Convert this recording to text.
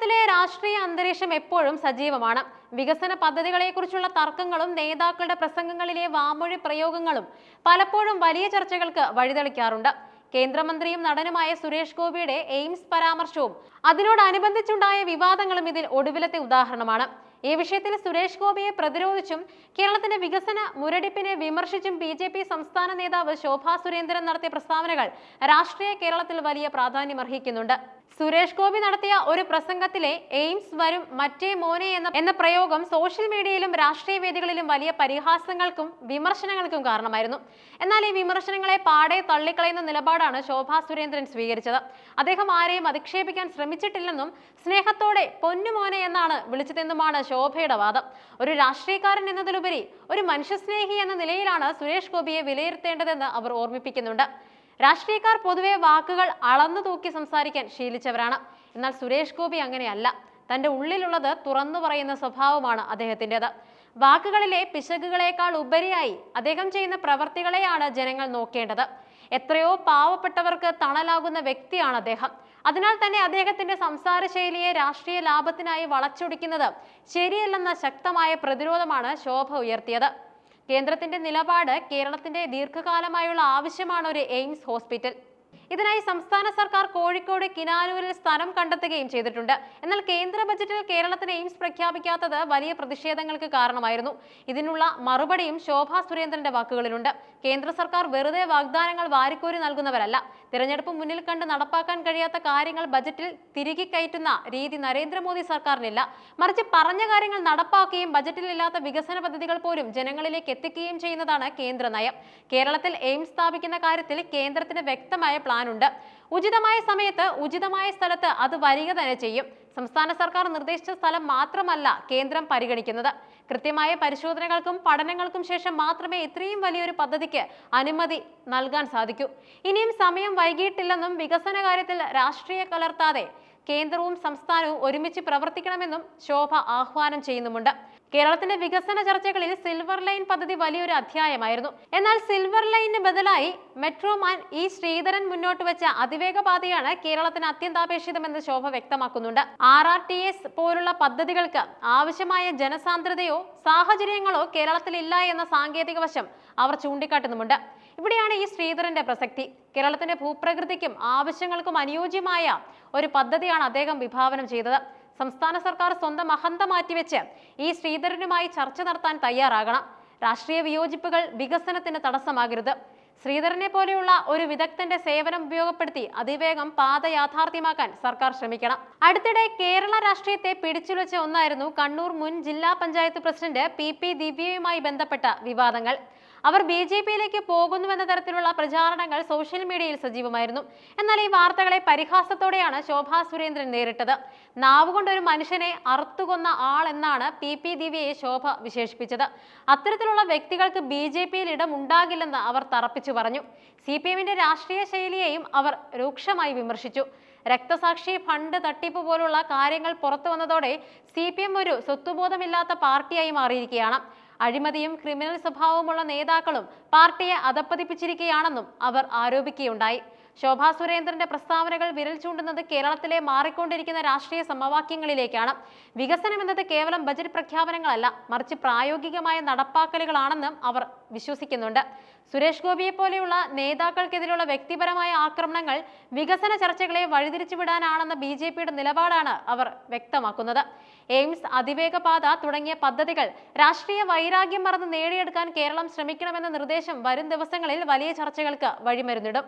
കേരളത്തിലെ രാഷ്ട്രീയ അന്തരീക്ഷം എപ്പോഴും സജീവമാണ്. വികസന പദ്ധതികളെക്കുറിച്ചുള്ള തർക്കങ്ങളും നേതാക്കളുടെ പ്രസംഗങ്ങളിലെ വാമൊഴി പ്രയോഗങ്ങളും പലപ്പോഴും വലിയ ചർച്ചകൾക്ക് വഴിതെളിക്കാറുണ്ട്. കേന്ദ്രമന്ത്രിയും നടനുമായ സുരേഷ് ഗോപിയുടെ എയിംസ് പരാമർശവും അതിനോടനുബന്ധിച്ചുണ്ടായ വിവാദങ്ങളും ഇതിൽ ഒടുവിലത്തെ ഉദാഹരണമാണ്. ഈ വിഷയത്തിൽ സുരേഷ് ഗോപിയെ പ്രതിരോധിച്ചും കേരളത്തിന്റെ വികസന മുരടിപ്പിനെ വിമർശിച്ചും BJP സംസ്ഥാന നേതാവ് ശോഭാ സുരേന്ദ്രൻ നടത്തിയ പ്രസ്താവനകൾ രാഷ്ട്രീയ കേരളത്തിൽ വലിയ പ്രാധാന്യമർഹിക്കുന്നുണ്ട്. സുരേഷ് ഗോപി നടത്തിയ ഒരു പ്രസംഗത്തിലെ എയിംസ് വരും മറ്റേ മോനെ എന്ന പ്രയോഗം സോഷ്യൽ മീഡിയയിലും രാഷ്ട്രീയ വേദികളിലും വലിയ പരിഹാസങ്ങൾക്കും വിമർശനങ്ങൾക്കും കാരണമായിരുന്നു. എന്നാൽ ഈ വിമർശനങ്ങളെ പാടെ തള്ളിക്കളയുന്ന നിലപാടാണ് ശോഭാ സുരേന്ദ്രൻ സ്വീകരിച്ചത്. അദ്ദേഹം ആരെയും അധിക്ഷേപിക്കാൻ ശ്രമിച്ചിട്ടില്ലെന്നും സ്നേഹത്തോടെ പൊന്നുമോനെ എന്നാണ് വിളിച്ചതെന്നുമാണ് ശോഭയുടെ വാദം. ഒരു രാഷ്ട്രീയക്കാരൻ എന്നതിലുപരി ഒരു മനുഷ്യസ്നേഹി എന്ന നിലയിലാണ് സുരേഷ് ഗോപിയെ വിലയിരുത്തേണ്ടതെന്ന് അവർ ഓർമ്മിപ്പിക്കുന്നുണ്ട്. രാഷ്ട്രീയക്കാർ പൊതുവെ വാക്കുകൾ അളന്നു തൂക്കി സംസാരിക്കാൻ ശീലിച്ചവരാണ്. എന്നാൽ സുരേഷ് ഗോപി അങ്ങനെയല്ല. തന്റെ ഉള്ളിലുള്ളത് തുറന്നു പറയുന്ന സ്വഭാവമാണ് അദ്ദേഹത്തിൻ്റെത്. വാക്കുകളിലെ പിശകുകളേക്കാൾ ഉപരിയായി അദ്ദേഹം ചെയ്യുന്ന പ്രവർത്തികളെയാണ് ജനങ്ങൾ നോക്കേണ്ടത്. എത്രയോ പാവപ്പെട്ടവർക്ക് തണലാകുന്ന വ്യക്തിയാണ് അദ്ദേഹം. അതിനാൽ തന്നെ അദ്ദേഹത്തിന്റെ സംസാര ശൈലിയെ രാഷ്ട്രീയ ലാഭത്തിനായി വളച്ചൊടിക്കുന്നത് ശരിയല്ലെന്ന ശക്തമായ പ്രതിരോധമാണ് ശോഭ ഉയർത്തിയത്. കേന്ദ്രത്തിന്റെ നിലപാട് കേരളത്തിന്റെ ദീർഘകാലമായുള്ള ആവശ്യമാണ് ഒരു എയിംസ് ഹോസ്പിറ്റൽ. ഇതിനായി സംസ്ഥാന സർക്കാർ കോഴിക്കോട് കിനാനൂരിൽ സ്ഥലം കണ്ടെത്തുകയും ചെയ്തിട്ടുണ്ട്. എന്നാൽ കേന്ദ്ര ബജറ്റിൽ കേരളത്തിന് എയിംസ് പ്രഖ്യാപിക്കാത്തത് വലിയ പ്രതിഷേധങ്ങൾക്ക് കാരണമായിരുന്നു. ഇതിനുള്ള മറുപടിയും ശോഭാ സുരേന്ദ്രന്റെ വാക്കുകളിലുണ്ട്. കേന്ദ്ര സർക്കാർ വെറുതെ വാഗ്ദാനങ്ങൾ വാരിക്കോരി നൽകുന്നവരല്ല. തിരഞ്ഞെടുപ്പ് മുന്നിൽ കണ്ട് നടപ്പാക്കാൻ കഴിയാത്ത കാര്യങ്ങൾ ബജറ്റിൽ തിരികെ കയറ്റുന്ന രീതി നരേന്ദ്രമോദി സർക്കാരിനില്ല. മറിച്ച് പറഞ്ഞ കാര്യങ്ങൾ നടപ്പാക്കുകയും ബജറ്റിൽ ഇല്ലാത്ത വികസന പദ്ധതികൾ പോലും ജനങ്ങളിലേക്ക് എത്തിക്കുകയും ചെയ്യുന്നതാണ് കേന്ദ്ര നയം. കേരളത്തിൽ എയിംസ് സ്ഥാപിക്കുന്ന കാര്യത്തിൽ കേന്ദ്രത്തിന് വ്യക്തമായ പ്ലാനുണ്ട്. ഉചിതമായ സമയത്ത് ഉചിതമായ സ്ഥലത്ത് അത് വരിക തന്നെ ചെയ്യും. സംസ്ഥാന സർക്കാർ നിർദ്ദേശിച്ച സ്ഥലം മാത്രമല്ല കേന്ദ്രം പരിഗണിക്കുന്നത്. കൃത്യമായ പരിശോധനകൾക്കും പഠനങ്ങൾക്കും ശേഷം മാത്രമേ ഇത്രയും വലിയൊരു പദ്ധതിക്ക് അനുമതി നൽകാൻ സാധിക്കൂ. ഇനിയും സമയം വൈകിയിട്ടില്ലെന്നും വികസന കാര്യത്തിൽ രാഷ്ട്രീയ കലർത്താതെ കേന്ദ്രവും സംസ്ഥാനവും ഒരുമിച്ച് പ്രവർത്തിക്കണമെന്നും ശോഭ ആഹ്വാനം ചെയ്യുന്നുമുണ്ട്. കേരളത്തിന്റെ വികസന ചർച്ചകളിൽ സിൽവർ ലൈൻ പദ്ധതി വലിയൊരു അധ്യായമായിരുന്നു. എന്നാൽ സിൽവർ ലൈനിന് ബദലായി മെട്രോമാൻ ഇ ശ്രീധരൻ മുന്നോട്ട് വെച്ച അതിവേഗ പാതയാണ് കേരളത്തിന് അത്യന്താപേക്ഷിതമെന്ന് ശോഭ വ്യക്തമാക്കുന്നുണ്ട്. RRTS പോലുള്ള പദ്ധതികൾക്ക് ആവശ്യമായ ജനസാന്ദ്രതയോ സാഹചര്യങ്ങളോ കേരളത്തിൽ ഇല്ല എന്ന സാങ്കേതിക വശം അവർ ചൂണ്ടിക്കാട്ടുന്നുമുണ്ട്. ഇവിടെയാണ് ഈ ശ്രീധരന്റെ പ്രസക്തി. കേരളത്തിന്റെ ഭൂപ്രകൃതിക്കും ആവശ്യങ്ങൾക്കും അനുയോജ്യമായ ഒരു പദ്ധതിയാണ് അദ്ദേഹം വിഭാവനം ചെയ്തത്. സംസ്ഥാന സർക്കാർ സ്വന്തം അഹന്ത മാറ്റിവെച്ച് ഈ ശ്രീധരനുമായി ചർച്ച നടത്താൻ തയ്യാറാകണം. രാഷ്ട്രീയ വിയോജിപ്പുകൾ വികസനത്തിന് തടസ്സമാകരുത്. ശ്രീധരനെ പോലെയുള്ള ഒരു വിദഗ്ധന്റെ സേവനം ഉപയോഗപ്പെടുത്തി അതിവേഗം പാത യാഥാർത്ഥ്യമാക്കാൻ സർക്കാർ ശ്രമിക്കണം. അടുത്തിടെ കേരള രാഷ്ട്രീയത്തെ പിടിച്ചുലച്ച ഒന്നായിരുന്നു കണ്ണൂർ മുൻ ജില്ലാ പഞ്ചായത്ത് പ്രസിഡന്റ് PP ദിവ്യയുമായി ബന്ധപ്പെട്ട വിവാദങ്ങൾ. അവർ BJPയിലേക്ക് പോകുന്നുവെന്ന തരത്തിലുള്ള പ്രചാരണങ്ങൾ സോഷ്യൽ മീഡിയയിൽ സജീവമായിരുന്നു. എന്നാൽ ഈ വാർത്തകളെ പരിഹാസത്തോടെയാണ് ശോഭാ സുരേന്ദ്രൻ നേരിട്ടത്. നാവുകൊണ്ട് ഒരു മനുഷ്യനെ അറുത്തുകൊന്ന ആൾ എന്നാണ് PP ദിവ്യയെ ശോഭ വിശേഷിപ്പിച്ചത്. അത്തരത്തിലുള്ള വ്യക്തികൾക്ക് BJPയിൽ ഇടമുണ്ടാകില്ലെന്ന് അവർ തറപ്പിച്ചു പറഞ്ഞു. CPMന്റെ രാഷ്ട്രീയ ശൈലിയെയും അവർ രൂക്ഷമായി വിമർശിച്ചു. രക്തസാക്ഷി ഫണ്ട് തട്ടിപ്പ് പോലുള്ള കാര്യങ്ങൾ പുറത്തു വന്നതോടെ CPM ഒരു സ്വത്വബോധമില്ലാത്ത പാർട്ടിയായി മാറിയിരിക്കുകയാണ്. അഴിമതിയും ക്രിമിനൽ സ്വഭാവമുള്ള നേതാക്കളും പാർട്ടിയെ അധപ്പതിപ്പിച്ചിരിക്കുകയാണെന്നും അവർ ആരോപിക്കുകയുണ്ടായി. ശോഭാ സുരേന്ദ്രന്റെ പ്രസ്താവനകൾ വിരൽ ചൂണ്ടുന്നത് കേരളത്തിലെ മാറിക്കൊണ്ടിരിക്കുന്ന രാഷ്ട്രീയ സമവാക്യങ്ങളിലേക്കാണ്. വികസനം എന്നത് കേവലം ബജറ്റ് പ്രഖ്യാപനങ്ങളല്ല, മറിച്ച് പ്രായോഗികമായ നടപ്പാക്കലുകളാണെന്നും അവർ വിശ്വസിക്കുന്നുണ്ട്. സുരേഷ് ഗോപിയെ പോലെയുള്ള നേതാക്കൾക്കെതിരെയുള്ള വ്യക്തിപരമായ ആക്രമണങ്ങൾ വികസന ചർച്ചകളെ വഴിതിരിച്ചുവിടാനാണെന്ന BJPയുടെ നിലപാടാണ് അവർ വ്യക്തമാക്കുന്നത്. എയിംസ്, അതിവേഗ പാത തുടങ്ങിയ പദ്ധതികൾ രാഷ്ട്രീയ വൈരാഗ്യം മറന്ന് നേടിയെടുക്കാൻ കേരളം ശ്രമിക്കണമെന്ന നിർദ്ദേശം വരും ദിവസങ്ങളിൽ വലിയ ചർച്ചകൾക്ക് വഴിമരുന്നിടും.